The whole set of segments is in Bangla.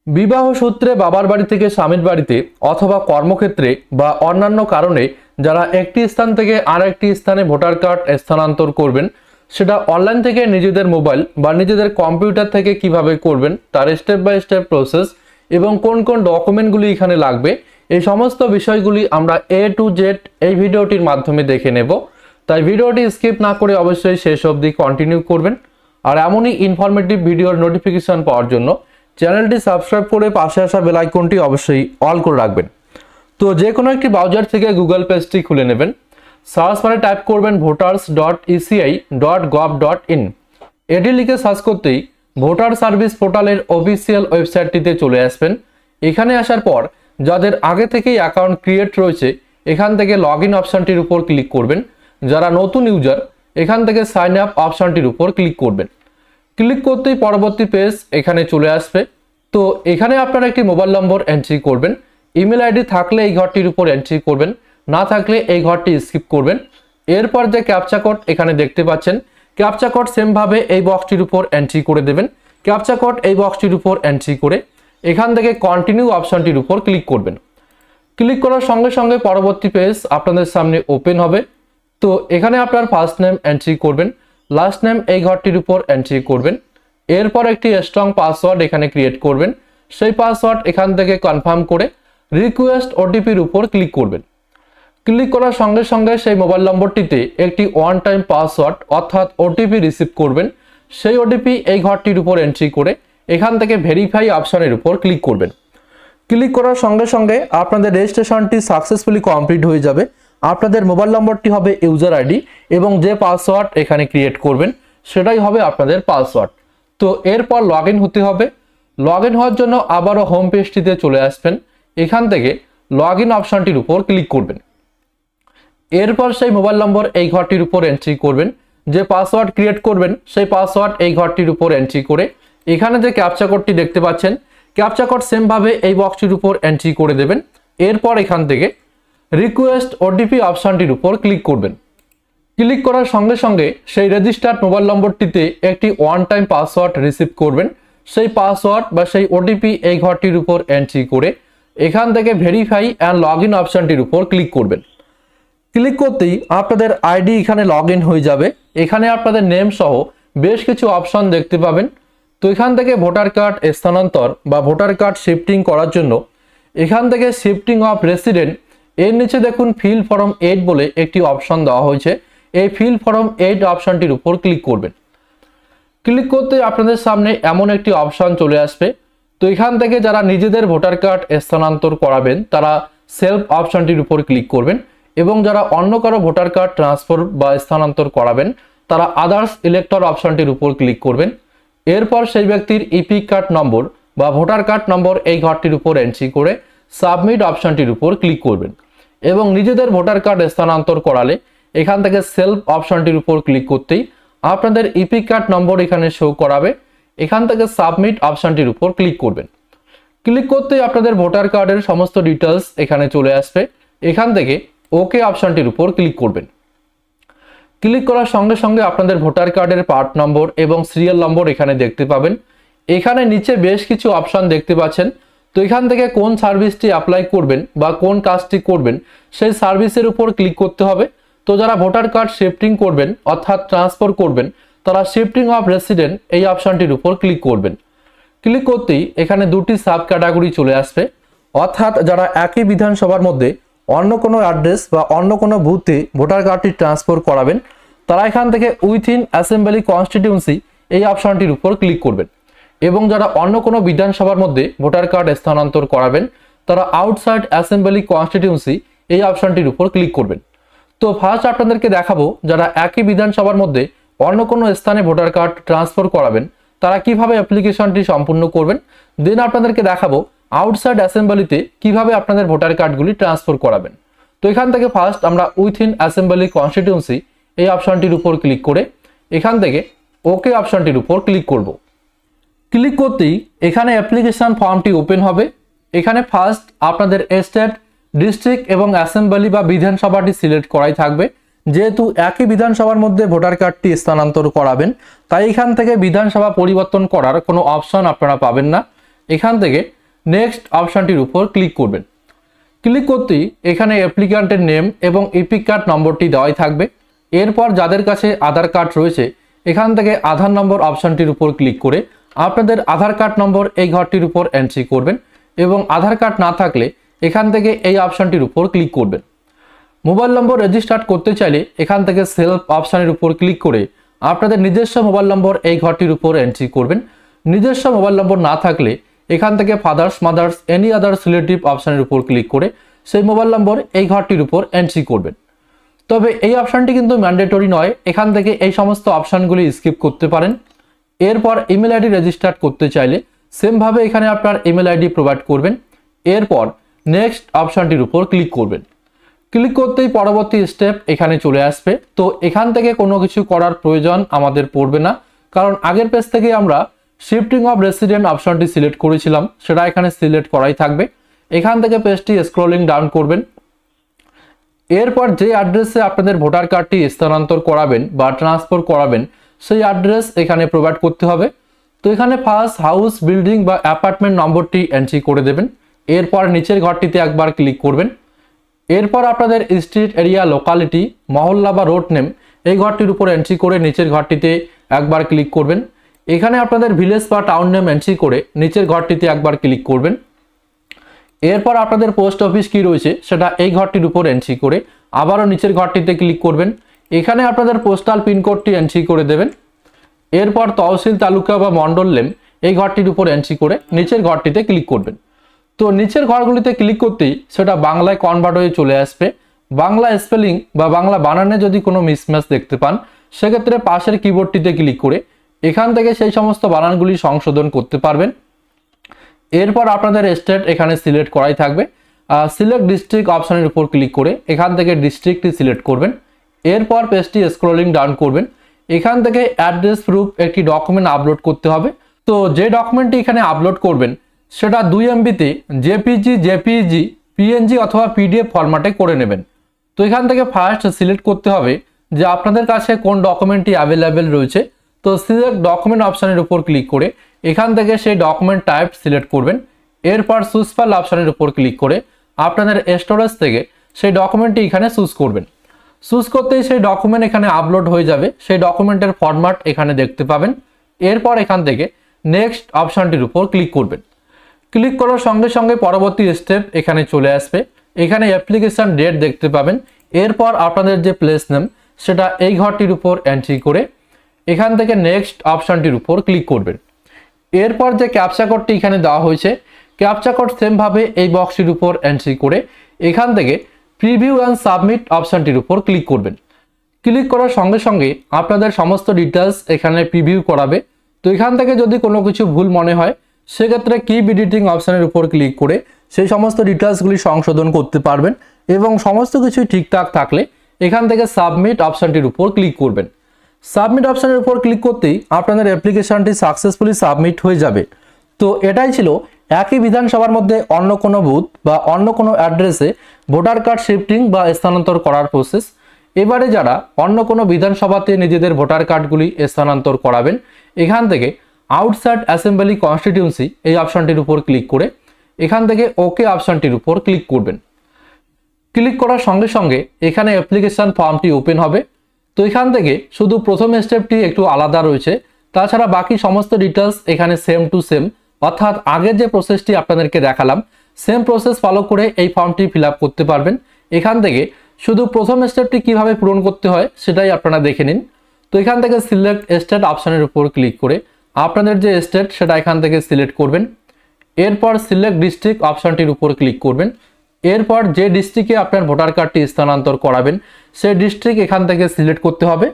বিবাহ সূত্রে বাবার বাড়ি থেকে স্বামীর বাড়িতে অথবা কর্মক্ষেত্রে বা অন্যান্য কারণে যারা একটি স্থান থেকে আরেকটি স্থানে ভোটার কার্ড স্থানান্তর করবেন, সেটা অনলাইন থেকে নিজেদের মোবাইল বা নিজেদের কম্পিউটার থেকে কিভাবে করবেন তার স্টেপ বাই স্টেপ প্রসেস এবং কোন কোন ডকুমেন্টগুলি এখানে লাগবে, এই সমস্ত বিষয়গুলি আমরা A to Z এই ভিডিওটির মাধ্যমে দেখে নেব। তাই ভিডিওটি স্কিপ না করে অবশ্যই শেষ অবধি কন্টিনিউ করবেন। আর এমনই ইনফরমেটিভ ভিডিওর নোটিফিকেশন পাওয়ার জন্য চ্যানেলটি সাবস্ক্রাইব করে পাশে আসা বেল আইকনটি অবশ্যই অল করে রাখবেন। তো যে কোনো একটি ব্রাউজার থেকে গুগল পেজটি খুলে নেবেন, সার্চ বারে টাইপ করবেন voters.eci.gov.in। এটি লিখে সার্চ করতেই ভোটার সার্ভিস পোর্টালের অফিসিয়াল ওয়েবসাইটটিতে চলে আসবেন। এখানে আসার পর যাদের আগে থেকেই অ্যাকাউন্ট ক্রিয়েট রয়েছে এখান থেকে লগ ইন অপশানটির উপর ক্লিক করবেন। যারা নতুন ইউজার এখান থেকে সাইন আপ অপশানটির উপর ক্লিক করবেন। ক্লিক করতেই পরবর্তী পেজ এখানে চলে আসবে। তো এখানে আপনারা একটি মোবাইল নম্বর এন্ট্রি করবেন। ইমেল আইডি থাকলে এই ঘরটির উপর এন্ট্রি করবেন, না থাকলে এই ঘরটি স্কিপ করবেন। এরপর যে ক্যাপচা কোড এখানে দেখতে পাচ্ছেন, ক্যাপচা কোড সেমভাবে এই বক্সটির উপর এন্ট্রি করে দেবেন। ক্যাপচা কোড এই বক্সটির উপর এন্ট্রি করে এখান থেকে কন্টিনিউ অপশানটির উপর ক্লিক করবেন। ক্লিক করার সঙ্গে সঙ্গে পরবর্তী পেজ আপনাদের সামনে ওপেন হবে। তো এখানে আপনার ফার্স্ট নেম এন্ট্রি করবেন, লাস্ট নেম এই ঘরটির উপর এন্ট্রি করবেন। এরপর একটি স্ট্রং পাসওয়ার্ড এখানে ক্রিয়েট করবেন। সেই পাসওয়ার্ড এখান থেকে কনফার্ম করে রিকোয়েস্ট ওটিপির উপর ক্লিক করবেন। ক্লিক করার সঙ্গে সঙ্গে সেই মোবাইল নম্বরটিতে একটি ওয়ান টাইম পাসওয়ার্ড অর্থাৎ ওটিপি রিসিভ করবেন। সেই ওটিপি এই ঘরটির উপর এন্ট্রি করে এখান থেকে ভেরিফাই অপশনের উপর ক্লিক করবেন। ক্লিক করার সঙ্গে সঙ্গে আপনাদের রেজিস্ট্রেশনটি সাকসেসফুলি কমপ্লিট হয়ে যাবে। আপনাদের মোবাইল নম্বরটি হবে ইউজার আইডি এবং যে পাসওয়ার্ড এখানে ক্রিয়েট করবেন সেটাই হবে আপনাদের পাসওয়ার্ড। তো এরপর লগ ইন হতে হবে। লগ ইন হওয়ার জন্য আবারও হোম পেজটিতে চলে আসবেন। এখান থেকে লগ ইন অপশানটির উপর ক্লিক করবেন। এরপর সেই মোবাইল নম্বর এই ঘরটির উপর এন্ট্রি করবেন। যে পাসওয়ার্ড ক্রিয়েট করবেন সেই পাসওয়ার্ড এই ঘরটির উপর এন্ট্রি করে এখানে যে ক্যাপচা কোডটি দেখতে পাচ্ছেন, ক্যাপচা কোড সেমভাবে এই বক্সটির উপর এন্ট্রি করে দেবেন। এরপর এখান থেকে রিকোয়েস্ট ওটিপি অপশানটির উপর ক্লিক করবেন। ক্লিক করার সঙ্গে সঙ্গে সেই রেজিস্টার্ড মোবাইল নম্বরটিতে একটি ওয়ান টাইম পাসওয়ার্ড রিসিভ করবেন। সেই পাসওয়ার্ড বা সেই ওটিপি এই ঘরটির উপর এন্ট্রি করে এখান থেকে ভেরিফাই অ্যান্ড লগ ইন অপশানটির উপর ক্লিক করবেন। ক্লিক করতেই আপনাদের আইডি এখানে লগ ইন হয়ে যাবে। এখানে আপনাদের নেম সহ বেশ কিছু অপশন দেখতে পাবেন। তো এখান থেকে ভোটার কার্ড স্থানান্তর বা ভোটার কার্ড শিফটিং করার জন্য এখান থেকে শিফটিং অফ রেসিডেন্ট এর নিচে দেখুন ফিল ফর্ম 8 বলে একটি অপশন দেওয়া হয়েছে। এই ফিল ফর্ম 8 অপশনটির উপর ক্লিক করবেন। ক্লিক করতে আপনাদের সামনে এমন একটি অপশন চলে আসবে। তো এখান থেকে যারা নিজেদের ভোটার কার্ড স্থানান্তর করাবেন তারা সেলফ অপশনটির উপর ক্লিক করবেন এবং যারা অন্য কারো ভোটার কার্ড ট্রান্সফার বা স্থানান্তর করাবেন তারা আদার্স ইলেক্টর অপশনটির উপর ক্লিক করবেন। এরপর সেই ব্যক্তির ইপিক কার্ড নম্বর বা ভোটার কার্ড নম্বর এই ঘরটির উপর এন্ট্রি করে সাবমিট অপশনটির উপর ক্লিক করবেন এবং নিজেদের ভোটার কার্ড স্থানান্তর করালে এখান থেকে সেলফ অপশনটির উপর ক্লিক করতেই আপনাদের ইপিক কার্ড নম্বর এখানে শো করাবে। এখান থেকে সাবমিট অপশনটির উপর ক্লিক করবেন। ক্লিক করতেই আপনাদের ভোটার কার্ডের সমস্ত ডিটেলস এখানে চলে আসবে। এখান থেকে ওকে অপশনটির উপর ক্লিক করবেন। ক্লিক করার সঙ্গে সঙ্গে আপনাদের ভোটার কার্ডের পার্ট নম্বর এবং সিরিয়াল নম্বর এখানে দেখতে পাবেন। এখানে নিচে বেশ কিছু অপশন দেখতে পাচ্ছেন। তো এখান থেকে কোন সার্ভিসটি অ্যাপ্লাই করবেন বা কোন কাজটি করবেন সেই সার্ভিসের উপর ক্লিক করতে হবে। তো যারা ভোটার কার্ড শিফটিং করবেন অর্থাৎ ট্রান্সফার করবেন তারা শিফটিং অফ রেসিডেন্ট এই অপশনটির উপর ক্লিক করবেন। ক্লিক করতেই এখানে দুটি সাব ক্যাটাগরি চলে আসবে, অর্থাৎ যারা একই বিধানসভার মধ্যে অন্য কোনো অ্যাড্রেস বা অন্য কোনো বুথে ভোটার কার্ডটি ট্রান্সফার করাবেন তারা এখান থেকে উইথিন অ্যাসেম্বলি কনস্টিটিউয়েন্সি এই অপশনটির উপর ক্লিক করবেন এবং যারা অন্য কোনো বিধানসভার মধ্যে ভোটার কার্ড স্থানান্তর করাবেন তারা আউটসাইড অ্যাসেম্বলি কনস্টিটিউয়েন্সি এই অপশনটির উপর ক্লিক করবেন। তো ফার্স্ট আপনাদেরকে দেখাবো যারা একই বিধানসভার মধ্যে অন্য কোনো স্থানে ভোটার কার্ড ট্রান্সফার করাবেন তারা কিভাবে অ্যাপ্লিকেশনটি সম্পূর্ণ করবেন। দেন আপনাদেরকে দেখাবো আউটসাইড অ্যাসেম্বলিতে কিভাবে আপনাদের ভোটার কার্ডগুলি ট্রান্সফার করাবেন। তো এখান থেকে ফার্স্ট আমরা উইথিন অ্যাসেম্বলি কনস্টিটিউয়েন্সি এই অপশনটির উপর ক্লিক করে এখান থেকে ওকে অপশনটির উপর ক্লিক করব। ক্লিক করতেই এখানে অ্যাপ্লিকেশন ফর্মটি ওপেন হবে। এখানে ফার্স্ট আপনাদের স্টেট, ডিস্ট্রিক্ট এবং অ্যাসেম্বলি বা বিধানসভাটি সিলেক্ট করাই থাকবে। যেহেতু একই বিধানসভার মধ্যে ভোটার কার্ডটি স্থানান্তর করাবেন তাই এখান থেকে বিধানসভা পরিবর্তন করার কোনো অপশন আপনারা পাবেন না। এখান থেকে নেক্সট অপশানটির উপর ক্লিক করবেন। ক্লিক করতেই এখানে অ্যাপ্লিক্যান্টের নেম এবং ইপিক কার্ড নম্বরটি দেওয়াই থাকবে। এরপর যাদের কাছে আধার কার্ড রয়েছে এখান থেকে আধার নম্বর অপশানটির উপর ক্লিক করে আপনাদের আধার কার্ড নম্বর এই ঘরটির উপর এন্ট্রি করবেন এবং আধার কার্ড না থাকলে এখান থেকে এই অপশানটির উপর ক্লিক করবেন। মোবাইল নম্বর রেজিস্টার্ড করতে চাইলে এখান থেকে সেলফ অপশানের উপর ক্লিক করে আপনাদের নিজস্ব মোবাইল নম্বর এই ঘরটির উপর এন্ট্রি করবেন। নিজস্ব মোবাইল নম্বর না থাকলে এখান থেকে fathers mothers any others relative অপশানের উপর ক্লিক করে সেই মোবাইল নম্বর এই ঘরটির উপর এন্ট্রি করবেন। তবে এই অপশানটি কিন্তু ম্যান্ডেটরি নয়, এখান থেকে এই সমস্ত অপশানগুলি স্কিপ করতে পারেন। এরপর ইমেল আইডি রেজিস্টার্ড করতে চাইলে সেমভাবে এখানে আপনার ইমেল আইডি প্রোভাইড করবেন। এরপর নেক্সট অপশানটির উপর ক্লিক করবেন। ক্লিক করতেই পরবর্তী স্টেপ এখানে চলে আসবে। তো এখান থেকে কোনো কিছু করার প্রয়োজন আমাদের পড়বে না, কারণ আগের পেজ থেকে আমরা শিফটিং অফ রেসিডেন্ট অপশনটি সিলেক্ট করেছিলাম, সেটা এখানে সিলেক্ট করাই থাকবে। এখান থেকে পেজটি স্ক্রলিং ডাউন করবেন। এরপর যে অ্যাড্রেসে আপনাদের ভোটার কার্ডটি স্থানান্তর করাবেন বা ট্রান্সফার করাবেন সেই অ্যাড্রেস এখানে প্রোভাইড করতে হবে। তো এখানে ফার্স্ট হাউস বিল্ডিং বা অ্যাপার্টমেন্ট নম্বরটি এন্ট্রি করে দেবেন। এরপর নিচের ঘরটিতে একবার ক্লিক করবেন। এরপর আপনাদের স্ট্রিট এরিয়া লোকালিটি মহল্লা বা রোড নেম এই ঘরটির উপর এন্ট্রি করে নিচের ঘরটিতে একবার ক্লিক করবেন। এখানে আপনাদের ভিলেজ বা টাউন নেম এন্ট্রি করে নিচের ঘরটিতে একবার ক্লিক করবেন। এরপর আপনাদের পোস্ট অফিস কি রয়েছে সেটা এই ঘরটির উপর এন্ট্রি করে আবারও নিচের ঘরটিতে ক্লিক করবেন। এখানে আপনাদের পোস্টাল পিনকোডটি এন্ট্রি করে দেবেন। এরপর তহসিল তালুকা বা মন্ডল নেম এই ঘরটির উপর এন্ট্রি করে নিচের ঘরটিতে ক্লিক করবেন। তো নিচের ঘরগুলিতে ক্লিক করতেই সেটা বাংলায় কনভার্ট হয়ে চলে আসবে। বাংলা স্পেলিং বা বাংলা বানানে যদি কোনো মিসম্যাচ দেখতে পান সেক্ষেত্রে পাশের কিবোর্ডটিতে ক্লিক করে এখান থেকে সেই সমস্ত বানানগুলি সংশোধন করতে পারবেন। এরপর আপনাদের স্টেট এখানে সিলেক্ট করাই থাকবে। সিলেক্ট ডিস্ট্রিক্ট অপশনের উপর ক্লিক করে এখান থেকে ডিস্ট্রিক্টটি সিলেক্ট করবেন। এরপর পেজটি স্ক্রলিং ডাউন করবেন। এখান থেকে অ্যাড্রেস প্রুফ একটি ডকুমেন্ট আপলোড করতে হবে। তো যে ডকুমেন্টটি এখানে আপলোড করবেন সেটা 2 MB-তে জেপিজি, জেপিইজি, পিএনজি অথবা পিডিএফ ফরম্যাটে করে নেবেন। তো এখান থেকে ফার্স্ট সিলেক্ট করতে হবে যে আপনাদের কাছে কোন ডকুমেন্টটি অ্যাভেলেবেল রয়েছে। তো সিলেক্ট ডকুমেন্ট অপশনের উপর ক্লিক করে এখান থেকে সেই ডকুমেন্ট টাইপ সিলেক্ট করবেন। এরপর চুজ ফাইল অপশনের উপর ক্লিক করে আপনাদের স্টোরেজ থেকে সেই ডকুমেন্টটি এখানে চুজ করবেন। চুজ করতেই সেই ডকুমেন্ট এখানে আপলোড হয়ে যাবে। সেই ডকুমেন্টের ফরম্যাট এখানে দেখতে পাবেন। এরপর এখান থেকে নেক্সট অপশনটির উপর ক্লিক করবেন। ক্লিক করার সঙ্গে সঙ্গে পরবর্তী স্টেপ এখানে চলে আসবে। এখানে অ্যাপ্লিকেশন ডেট দেখতে পাবেন। এরপর আপনাদের যে প্লেস নেম সেটা এই ঘরটির উপর এন্ট্রি করে এখান থেকে নেক্সট অপশনটির উপর ক্লিক করবেন। এরপর যে ক্যাপচা কোডটি এখানে দেওয়া হয়েছে ক্যাপচা কোড সেমভাবে এই বক্সটির উপর এন্ট্রি করে এখান থেকে প্রিভিউ অ্যান্ড সাবমিট অপশনটির উপর ক্লিক করবেন। ক্লিক করার সঙ্গে সঙ্গে আপনাদের সমস্ত ডিটেলস এখানে প্রিভিউ করাবে। তো এখান থেকে যদি কোনো কিছু ভুল মনে হয় সেক্ষেত্রে কিপ এডিটিং অপশনের উপর ক্লিক করে সেই সমস্ত ডিটেলসগুলি সংশোধন করতে পারবেন এবং সমস্ত কিছুই ঠিকঠাক থাকলে এখান থেকে সাবমিট অপশনটির উপর ক্লিক করবেন। সাবমিট অপশনের উপর ক্লিক করতেই আপনাদের অ্যাপ্লিকেশনটি সাকসেসফুলি সাবমিট হয়ে যাবে। তো এটাই ছিল একই বিধানসভার মধ্যে অন্য কোনো বুথ বা অন্য কোনো অ্যাড্রেসে ভোটার কার্ড শিফটিং বা স্থানান্তর করার প্রসেস। এবারে যারা অন্য কোনো বিধানসভাতে নিজেদের ভোটার কার্ডগুলি স্থানান্তর করাবেন এখান থেকে আউটসাইড অ্যাসেম্বলি কনস্টিটিউয়েন্সি এই অপশনটির উপর ক্লিক করে এখান থেকে ওকে অপশনটির উপর ক্লিক করবেন। ক্লিক করার সঙ্গে সঙ্গে এখানে অ্যাপ্লিকেশন ফর্মটি ওপেন হবে। তো এখান থেকে শুধু প্রথম স্টেপটি একটু আলাদা রয়েছে, তাছাড়া বাকি সমস্ত ডিটেলস এখানে সেম টু সেম, অর্থাৎ আগের যে প্রসেসটি আপনাদেরকে দেখালাম সেম প্রসেস ফলো করে এই ফর্মটি ফিল আপ করতে পারবেন। এখান থেকে শুধু প্রথম স্টেপটি কিভাবে পূরণ করতে হয় সেটাই আপনারা দেখে নিন। তো এখান থেকে সিলেক্ট স্টেট অপশনের উপর ক্লিক করে আপনাদের যে স্টেট সেটা এখান থেকে সিলেক্ট করবেন। এরপর সিলেক্ট ডিস্ট্রিক্ট অপশনটির উপর ক্লিক করবেন। এরপর যে ডিস্ট্রিক্টে আপনার ভোটার কার্ডটি স্থানান্তর করাবেন সেই ডিস্ট্রিক্ট এখান থেকে সিলেক্ট করতে হবে।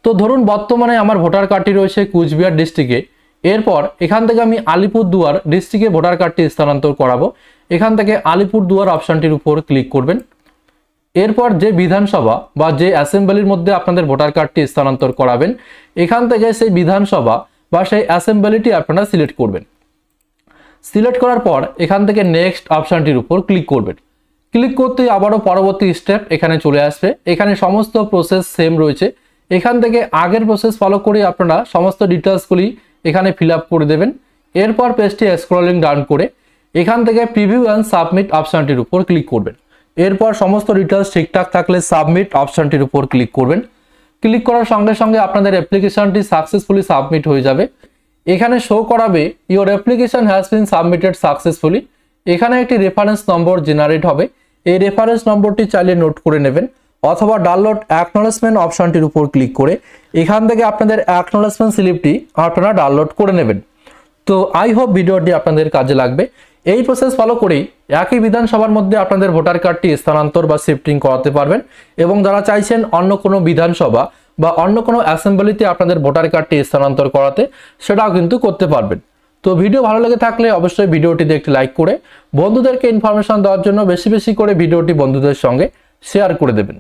তো ধরুন বর্তমানে আমার ভোটার কার্ডটি রয়েছে কুচবিহার ডিস্ট্রিক্টে। এরপর এখান থেকে আমি আলিপুরদুয়ার ডিস্ট্রিক্টে ভোটার কার্ডটি স্থানান্তর করাবো। এখান থেকে আলিপুরদুয়ার অপশনটির উপর ক্লিক করবেন। এরপর যে বিধানসভা বা যে অ্যাসেম্বলির মধ্যে আপনাদের ভোটার কার্ডটি স্থানান্তর করাবেন এখান থেকে সেই বিধানসভা বা সেই অ্যাসেম্বলিটি আপনারা সিলেক্ট করবেন। সিলেক্ট করার পর এখান থেকে নেক্সট অপশনটির উপর ক্লিক করবেন। ক্লিক করতেই আবারও পরবর্তী স্টেপ এখানে চলে আসবে। এখানে সমস্ত প্রসেস সেম রয়েছে। এখান থেকে আগের প্রসেস ফলো করে আপনারা সমস্ত ডিটেলসগুলি এখানে ফিল আপ করে দেবেন। এরপর পেজটি স্ক্রলিং ডাউন করে এখান থেকে প্রিভিউ অ্যান্ড সাবমিট অপশনটির উপর ক্লিক করবেন। এরপর সমস্ত ডিটেলস ঠিকঠাক থাকলে সাবমিট অপশনটির উপর ক্লিক করবেন। ক্লিক করার সঙ্গে সঙ্গে আপনাদের অ্যাপ্লিকেশনটি সাকসেসফুলি সাবমিট হয়ে যাবে। এখানে শো করাবে your application has been submitted successfully. এখানে একটি রেফারেন্স নম্বর জেনারেট হবে। এই রেফারেন্স নম্বরটি চাইলে নোট করে নেবেন অথবা ডাউনলোড অ্যাকনলেজমেন্ট অপশনটির উপর ক্লিক করে এখান থেকে আপনাদের অ্যাকনলেজমেন্ট স্লিপটি আপনারা ডাউনলোড করে নেবেন। তো আই হোপ ভিডিওটি আপনাদের কাজে লাগবে। এই প্রসেস ফলো করেই একই বিধানসভার মধ্যে আপনাদের ভোটার কার্ডটি স্থানান্তর বা শিফটিং করাতে পারবেন এবং যারা চাইছেন অন্য কোনো বিধানসভা বা অন্য কোনো অ্যাসেম্বলিতে আপনাদের ভোটার কার্ডটি স্থানান্তর করাতে সেটাও কিন্তু করতে পারবেন। তো ভিডিও ভালো লেগে থাকলে অবশ্যই ভিডিওটিতে একটি লাইক করে বন্ধুদেরকে ইনফরমেশন দেওয়ার জন্য বেশি বেশি করে ভিডিওটি বন্ধুদের সঙ্গে শেয়ার করে দেবেন।